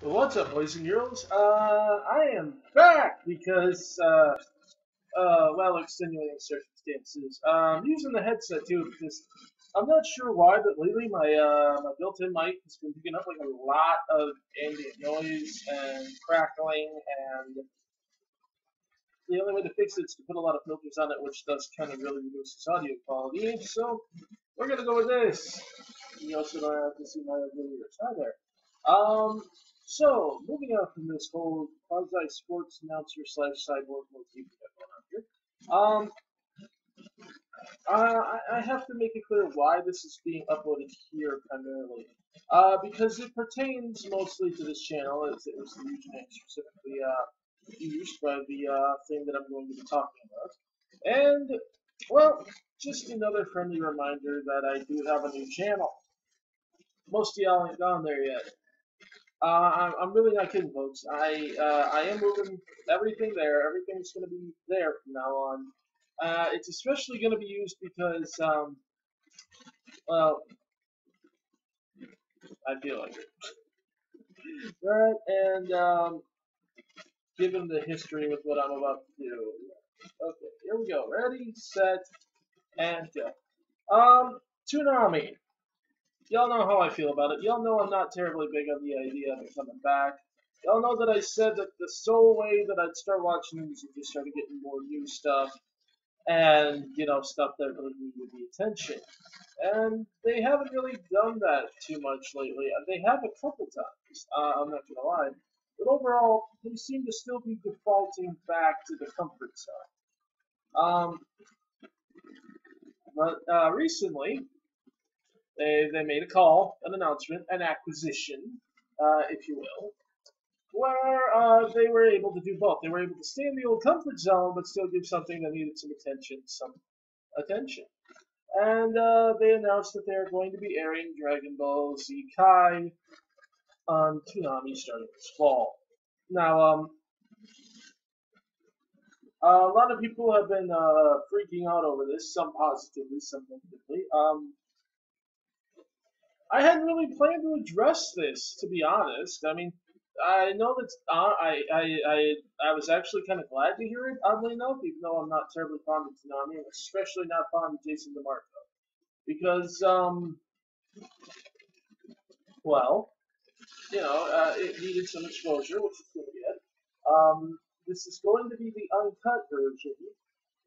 What's up, boys and girls? I am back because, well, extenuating circumstances. I'm using the headset too because I'm not sure why, but lately my built-in mic has been picking up like a lot of ambient noise and crackling, and the only way to fix it is to put a lot of filters on it, which does kind of really reduce its audio quality. So we're gonna go with this. You also don't have to see my videos. Hi there. So moving on from this whole quasi sports announcer slash cyborg motif we got going on here. I have to make it clear why this is being uploaded here primarily. Because it pertains mostly to this channel, as it was the username specifically used by the thing that I'm going to be talking about. And, well, just another friendly reminder that I do have a new channel. Most of y'all ain't gone there yet. I'm really not kidding, folks. I am moving everything there. Everything's going to be there from now on. It's especially going to be used because, well, I feel like it. Right, and given the history with what I'm about to do. Okay, here we go. Ready, set, and go. Toonami. Y'all know how I feel about it. Y'all know I'm not terribly big on the idea of it coming back. Y'all know that I said that the sole way that I'd start watching it is if we started getting more new stuff and, you know, stuff that really needed the attention. And they haven't really done that too much lately. They have a couple times, I'm not going to lie. But overall, they seem to still be defaulting back to the comfort zone. But recently, they made a call, an announcement, an acquisition, if you will, where they were able to do both. They were able to stay in the old comfort zone, but still give something that needed some attention. And they announced that they're going to be airing Dragon Ball Z Kai on Toonami starting this fall. Now, a lot of people have been freaking out over this, some positively, some negatively. I hadn't really planned to address this, to be honest. I mean, I know that I was actually kind of glad to hear it, oddly enough, even though I'm not terribly fond of Toonami, and especially not fond of Jason DeMarco. Because, well, you know, it needed some exposure, which it's going to get. This is going to be the uncut version,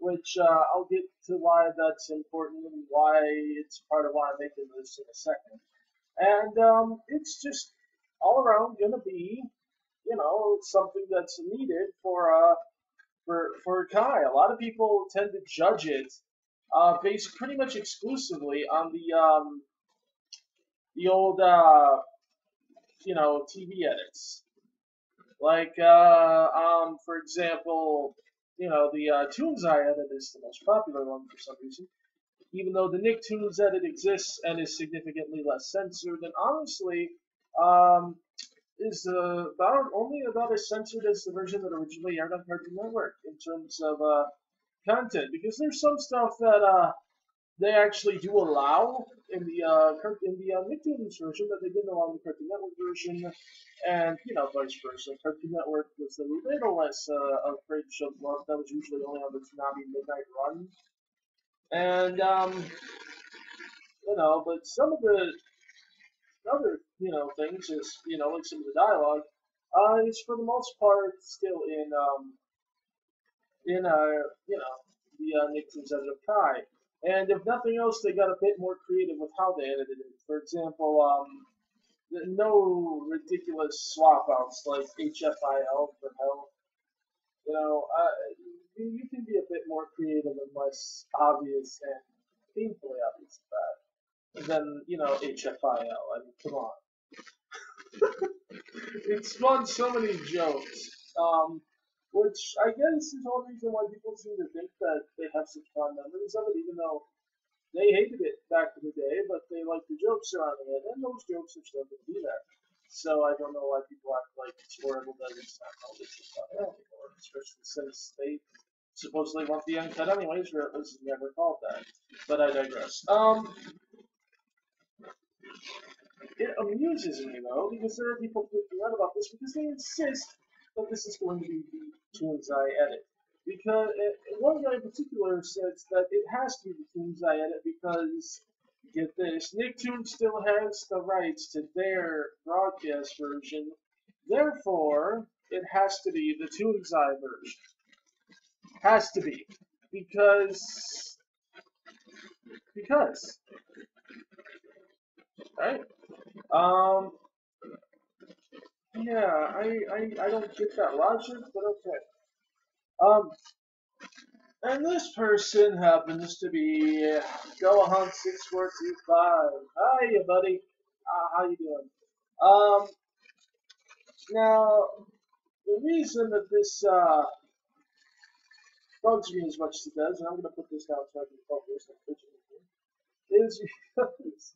which I'll get to why that's important and why it's part of why I'm making this in a second. And it's just all around going to be, you know, something that's needed for Kai. A lot of people tend to judge it based pretty much exclusively on the old you know, TV edits. Like for example, you know, the Toons I edit is the most popular one for some reason. Even though the Nicktoons edit exists and is significantly less censored, and honestly, is only about as censored as the version that originally aired on Cartoon Network in terms of content. Because there's some stuff that they actually do allow in the Nicktoons version that they didn't allow in the Cartoon Network version, and you know, vice versa. Cartoon Network was a little less afraid to show love. That was usually only on the Toonami Midnight Run. And, you know, but some of the other, you know, things is, you know, like some of the dialogue, is for the most part still in you know, the Nicktoons edit of Kai. And if nothing else, they got a bit more creative with how they edited it. For example, no ridiculous swap outs like HFIL for hell. You know, you can be a bit more creative and less obvious and painfully obvious than, you know, HFIL. I mean, come on. It spawned so many jokes, which I guess is the only reason why people seem to think that they have such fond memories of it, even though they hated it back in the day, but they like the jokes surrounding it, and those jokes are still going to be there. So I don't know why people act like it's horrible that it's not called HFIL anymore, especially since they supposedly want the uncut anyways, or it was never called that. But I digress. It amuses me though, because there are people freaking out about this because they insist that this is going to be the Toon's Eye edit. Because one guy in particular says that it has to be the Toon's Eye edit because, get this, Nicktoon still has the rights to their broadcast version. Therefore, it has to be the Toon's Eye version. Has to be. Because, right? Um, yeah, I don't get that logic, but okay. Um, and this person happens to be Gohan6425. Hi, buddy. How you doing? Um, now, the reason that this bugs me as much as it does, and I'm going to put this down so I can focus, is because,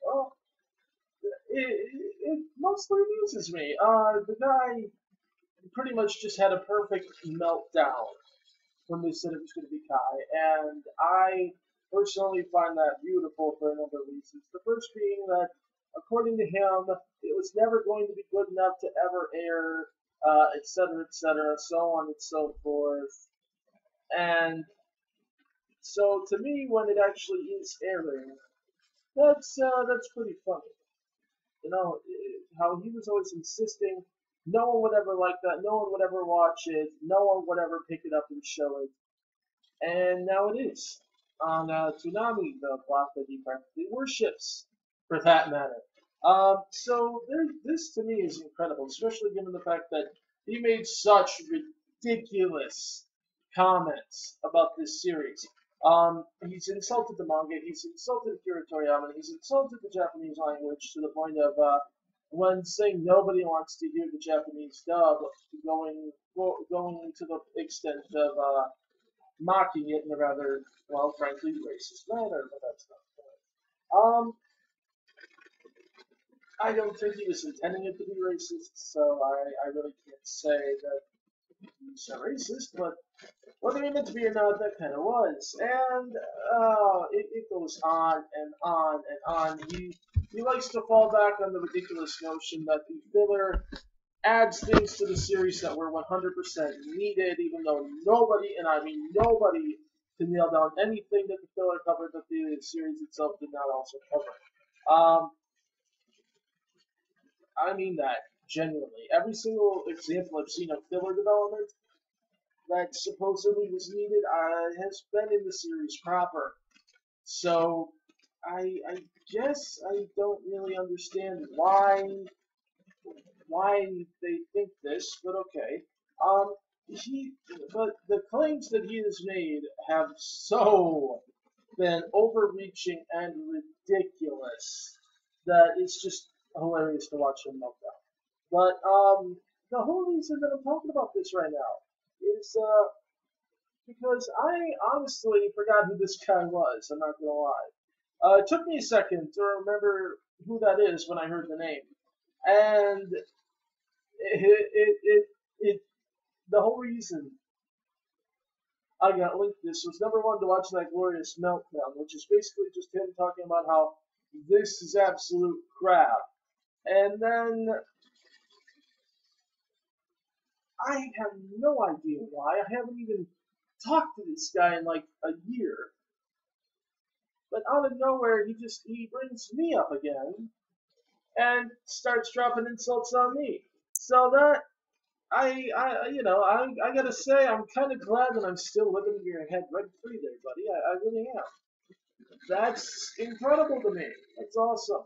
well, it mostly amuses me. The guy pretty much just had a perfect meltdown when they said it was going to be Kai, and I personally find that beautiful for a number of reasons. The first being that, according to him, it was never going to be good enough to ever air, etc., so on and so forth. And so, to me, when it actually is airing, that's pretty funny. You know, how he was always insisting no one would ever like that, no one would ever watch it, no one would ever pick it up and show it. And now it is on Toonami, the block that he practically worships, for that matter. So this to me is incredible, especially given the fact that he made such ridiculous comments about this series. He's insulted the manga, he's insulted Akira Toriyama, he's insulted the Japanese language to the point of when saying nobody wants to hear the Japanese dub, going to the extent of mocking it in a rather, well, frankly, racist manner, but that's not the point. I don't think he was intending it to be racist, so I really can't say that he's a racist, but whether he meant to be or not, that kind of was. And it goes on and on and on. He likes to fall back on the ridiculous notion that the filler adds things to the series that were 100% needed, even though nobody, and I mean nobody, can nail down anything that the filler covered that the series itself did not also cover. I mean that genuinely. Every single example I've seen of filler development that supposedly was needed has been in the series proper. So I guess I don't really understand why they think this, but okay. But the claims that he has made have so been overreaching and ridiculous that it's just hilarious to watch him meltdown. But the whole reason that I'm talking about this right now is because I honestly forgot who this guy was. I'm not gonna lie. It took me a second to remember who that is when I heard the name, and the whole reason I got linked to this was number one to watch that glorious meltdown, which is basically just him talking about how this is absolute crap. And then I have no idea why. I haven't even talked to this guy in like a year. But out of nowhere, he brings me up again and starts dropping insults on me. So that I gotta say, I'm kind of glad that I'm still living in your head rent free there, buddy. I really am. That's incredible to me. That's awesome.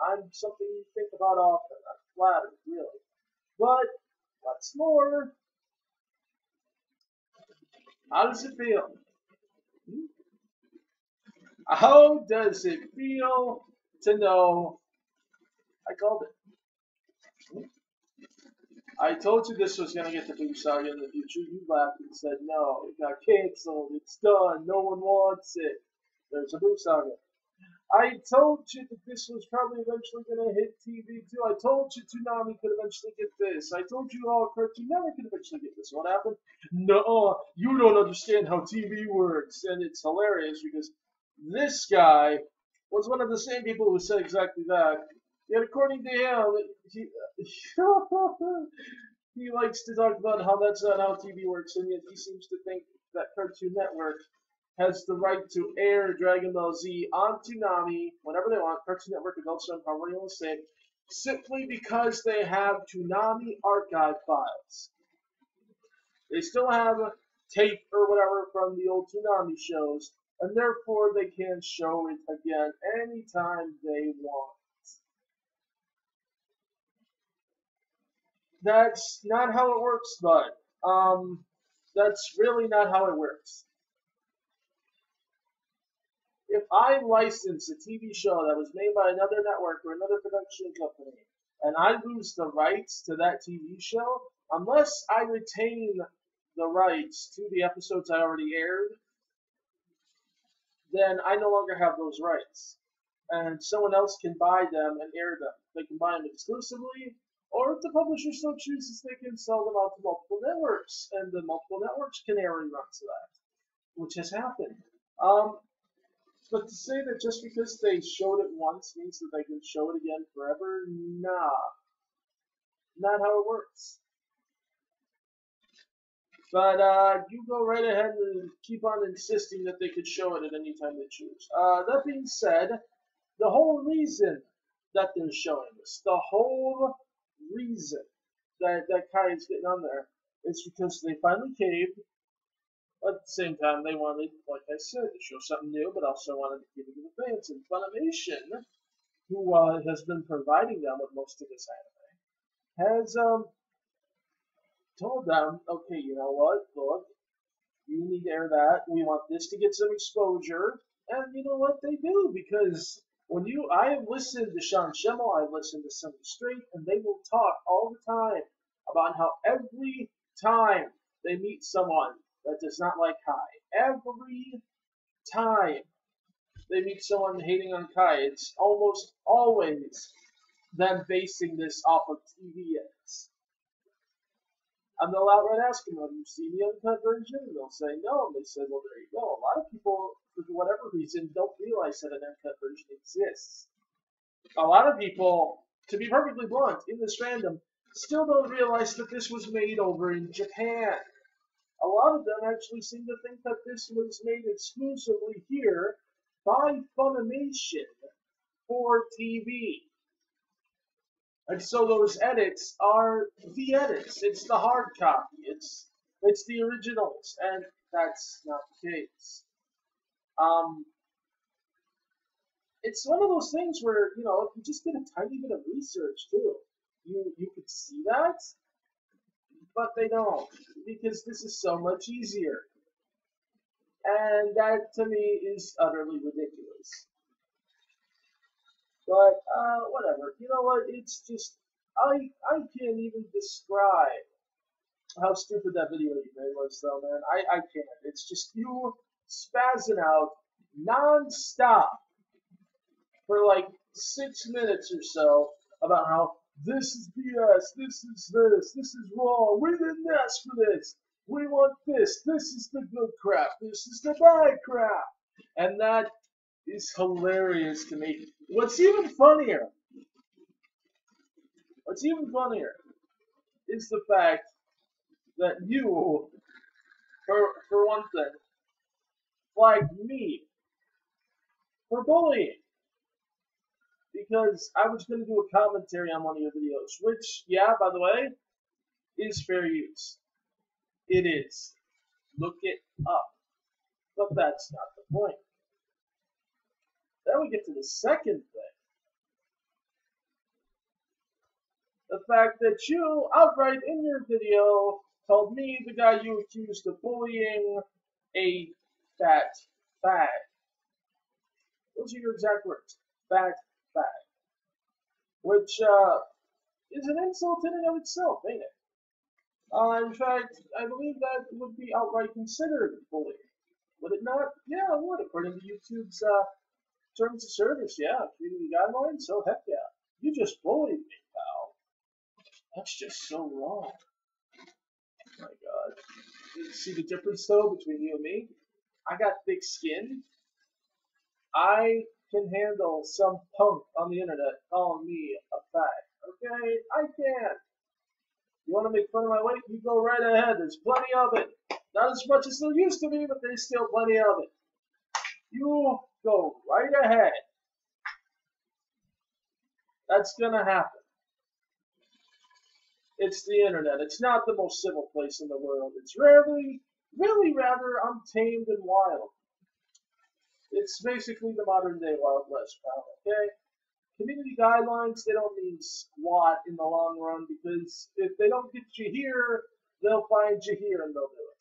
I'm something you think about often. I'm flattered, really. But what's more, how does it feel? How does it feel to know I called it? I told you this was going to get the Boom Saga in the future. You laughed and said, no, it got canceled. It's done. No one wants it. There's a Boom Saga. I told you that this was probably eventually going to hit TV too. I told you Toonami could eventually get this. I told you all Cartoon Network could eventually get this. What happened? No, you don't understand how TV works. And it's hilarious because this guy was one of the same people who said exactly that. Yet according to him, he, he likes to talk about how that's not how TV works, and yet he seems to think that Cartoon Network has the right to air Dragon Ball Z on Toonami whenever they want, Cartoon Network, Adult Swim, however you want to say it, simply because they have Toonami archive files. They still have tape or whatever from the old Toonami shows, and therefore they can show it again anytime they want. That's not how it works, bud. That's really not how it works. If I license a TV show that was made by another network or another production company, and I lose the rights to that TV show, unless I retain the rights to the episodes I already aired, then I no longer have those rights. And someone else can buy them and air them. They can buy them exclusively, or if the publisher so chooses, they can sell them out to multiple networks, and the multiple networks can air reruns of that, which has happened. But to say that just because they showed it once means that they can show it again forever, nah. Not how it works. But you go right ahead and keep on insisting that they could show it at any time they choose. That being said, the whole reason that they're showing this, the whole reason that Kai is getting on there is because they finally caved. At the same time, they wanted, like I said, to show something new, but also wanted to give it to the fans. And Funimation, who has been providing them with most of this anime, has told them, okay, you know what, look, you need to air that. We want this to get some exposure. And you know what, they do, because I have listened to Sean Schemmel, I've listened to Sunny Straight, and they will talk all the time about how every time they meet someone that does not like Kai, every time they meet someone hating on Kai, it's almost always them basing this off of TV edits. And they'll outright ask them, have you seen the uncut version? And they'll say no. And they say, well, there you go. A lot of people, for whatever reason, don't realize that an uncut version exists. A lot of people, to be perfectly blunt, in this fandom, still don't realize that this was made over in Japan. A lot of them actually seem to think that this was made exclusively here by Funimation for TV. And so those edits are the edits. It's the hard copy. It's the originals, and that's not the case. It's one of those things where, you know, if you just did a tiny bit of research too, you could see that, but they don't, because this is so much easier. And that to me is utterly ridiculous. But whatever. You know what? It's just I can't even describe how stupid that video you made was, though, man. I can't. It's just you spazzing out non-stop for like 6 minutes or so about how this is BS, this is wrong, we didn't ask for this, we want this is the good crap, this is the bad crap. And that is hilarious to me. What's even funnier is the fact that you, for one thing, flagged me for bullying. Because I was going to do a commentary on one of your videos, which, yeah, by the way, is fair use. It is. Look it up. But that's not the point. Then we get to the second thing. The fact that you, outright in your video, told me, the guy you accused of bullying, a fat fag. Those are your exact words. Fat fag. Which is an insult in and of itself, ain't it? In fact, I believe that would be outright considered bullying. Would it not? Yeah, it would, according to YouTube's terms of service, yeah. Community guidelines, so heck yeah. You just bullied me, pal. That's just so wrong. Oh my god. You see the difference, though, between you and me? I got thick skin. I can handle some punk on the internet calling me a fag. Okay? I can. You want to make fun of my weight? You go right ahead. There's plenty of it. Not as much as there used to be, but there's still plenty of it. You go right ahead. That's going to happen. It's the internet. It's not the most civil place in the world. It's really rather untamed and wild. It's basically the modern day Wild West, pal, okay? Community guidelines, they don't mean squat in the long run, because if they don't get you here, they'll find you here and they'll do it.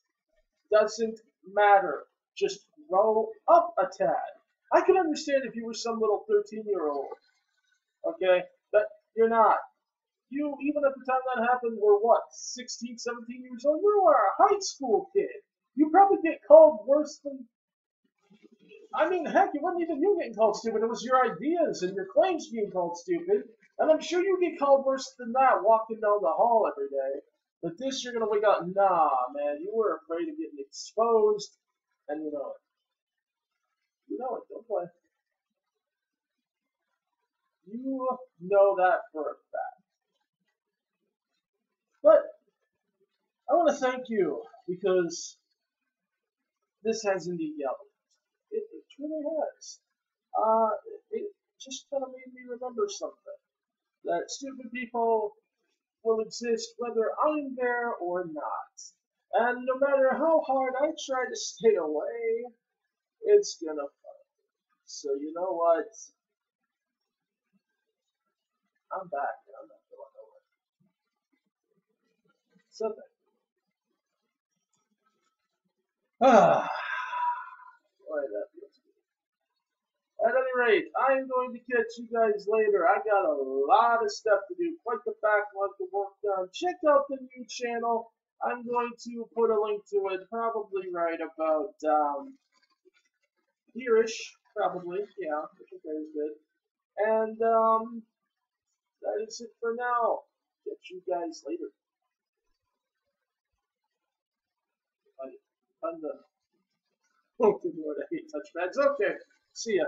Doesn't matter. Just grow up a tad. I can understand if you were some little 13-year-old, okay? But you're not. You, even at the time that happened, were what, 16, 17 years old? You were a high school kid. You probably get called worse than... I mean, heck, it wasn't even you getting called stupid. It was your ideas and your claims being called stupid. And I'm sure you get called worse than that walking down the hall every day. But this, you're going to wake up, nah, man, you were afraid of getting exposed. And you know it. You know it. Don't play. You know that for a fact. But I want to thank you, because this has indeed yelled. It truly has. It just kind of made me remember something. That stupid people will exist whether I'm there or not. And no matter how hard I try to stay away, it's gonna find me. So you know what? I'm back and I'm not going nowhere. Something. Boy, that feels good. At any rate, I'm going to catch you guys later. I got a lot of stuff to do. Quite the backlog to work on. Check out the new channel. I'm going to put a link to it probably right about here-ish. Probably, yeah. I think that is good. And that is it for now. Catch you guys later. I'm the... Oh, good lord, I hate touchpads. Okay, see ya.